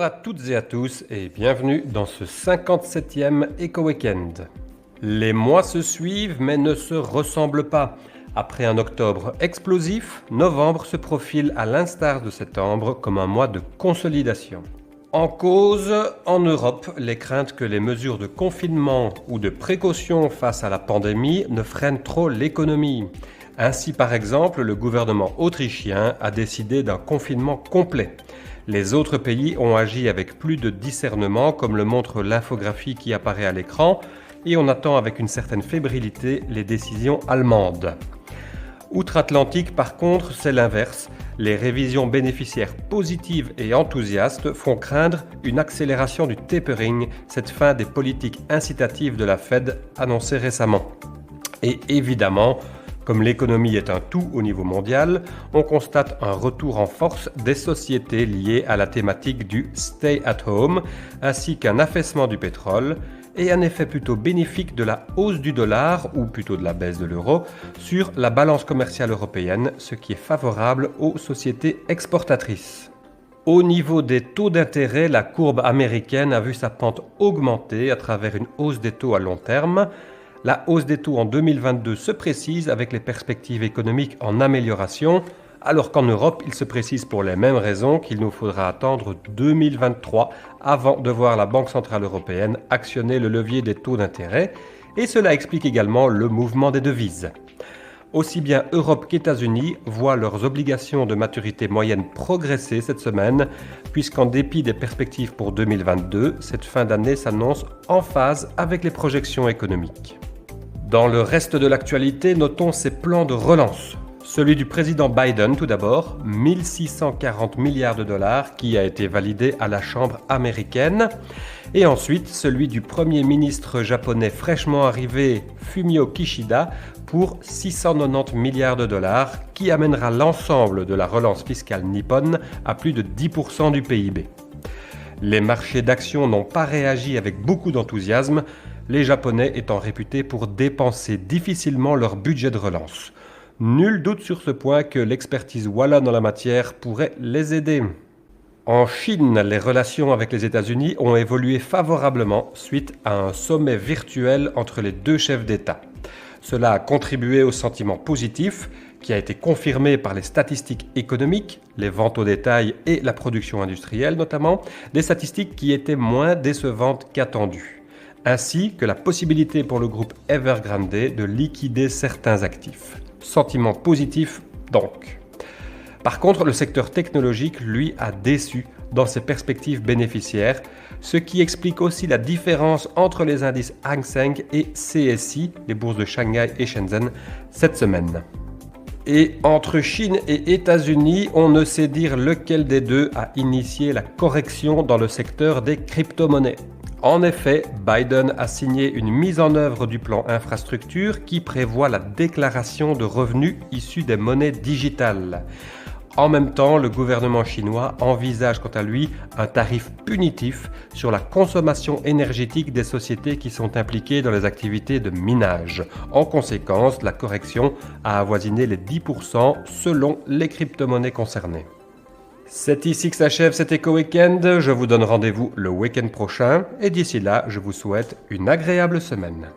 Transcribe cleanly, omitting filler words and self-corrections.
à toutes et à tous et bienvenue dans ce 57e Éco-Weekend. Les mois se suivent mais ne se ressemblent pas. Après un octobre explosif, novembre se profile à l'instar de septembre comme un mois de consolidation. En cause, en Europe, les craintes que les mesures de confinement ou de précaution face à la pandémie ne freinent trop l'économie. Ainsi, par exemple, le gouvernement autrichien a décidé d'un confinement complet. Les autres pays ont agi avec plus de discernement, comme le montre l'infographie qui apparaît à l'écran, et on attend avec une certaine fébrilité les décisions allemandes. Outre-Atlantique, par contre, c'est l'inverse. Les révisions bénéficiaires positives et enthousiastes font craindre une accélération du tapering, cette fin des politiques incitatives de la Fed annoncée récemment. Et évidemment, comme l'économie est un tout au niveau mondial, on constate un retour en force des sociétés liées à la thématique du stay at home, ainsi qu'un affaissement du pétrole et un effet plutôt bénéfique de la hausse du dollar, ou plutôt de la baisse de l'euro, sur la balance commerciale européenne, ce qui est favorable aux sociétés exportatrices. Au niveau des taux d'intérêt, la courbe américaine a vu sa pente augmenter à travers une hausse des taux à long terme. La hausse des taux en 2022 se précise avec les perspectives économiques en amélioration, alors qu'en Europe, il se précise pour les mêmes raisons qu'il nous faudra attendre 2023 avant de voir la Banque centrale européenne actionner le levier des taux d'intérêt, et cela explique également le mouvement des devises. Aussi bien Europe qu'États-Unis voient leurs obligations de maturité moyenne progresser cette semaine, puisqu'en dépit des perspectives pour 2022, cette fin d'année s'annonce en phase avec les projections économiques. Dans le reste de l'actualité, notons ces plans de relance. Celui du président Biden tout d'abord, 1640 milliards de dollars qui a été validé à la Chambre américaine. Et ensuite celui du Premier ministre japonais fraîchement arrivé, Fumio Kishida, pour 690 milliards de dollars qui amènera l'ensemble de la relance fiscale nippone à plus de 10% du PIB. Les marchés d'actions n'ont pas réagi avec beaucoup d'enthousiasme, les Japonais étant réputés pour dépenser difficilement leur budget de relance. Nul doute sur ce point que l'expertise wallonne en la matière pourrait les aider. En Chine, les relations avec les États-Unis ont évolué favorablement suite à un sommet virtuel entre les deux chefs d'État. Cela a contribué au sentiment positif qui a été confirmé par les statistiques économiques, les ventes au détail et la production industrielle notamment, des statistiques qui étaient moins décevantes qu'attendues, ainsi que la possibilité pour le groupe Evergrande de liquider certains actifs. Sentiment positif donc. Par contre, le secteur technologique, lui, a déçu dans ses perspectives bénéficiaires, ce qui explique aussi la différence entre les indices Hang Seng et CSI, les bourses de Shanghai et Shenzhen, cette semaine. Et entre Chine et États-Unis, on ne sait dire lequel des deux a initié la correction dans le secteur des crypto-monnaies. En effet, Biden a signé une mise en œuvre du plan infrastructure qui prévoit la déclaration de revenus issus des monnaies digitales. En même temps, le gouvernement chinois envisage quant à lui un tarif punitif sur la consommation énergétique des sociétés qui sont impliquées dans les activités de minage. En conséquence, la correction a avoisiné les 10% selon les crypto-monnaies concernées. C'est ici que s'achève cet Éco-Weekend. Je vous donne rendez-vous le week-end prochain et d'ici là, je vous souhaite une agréable semaine.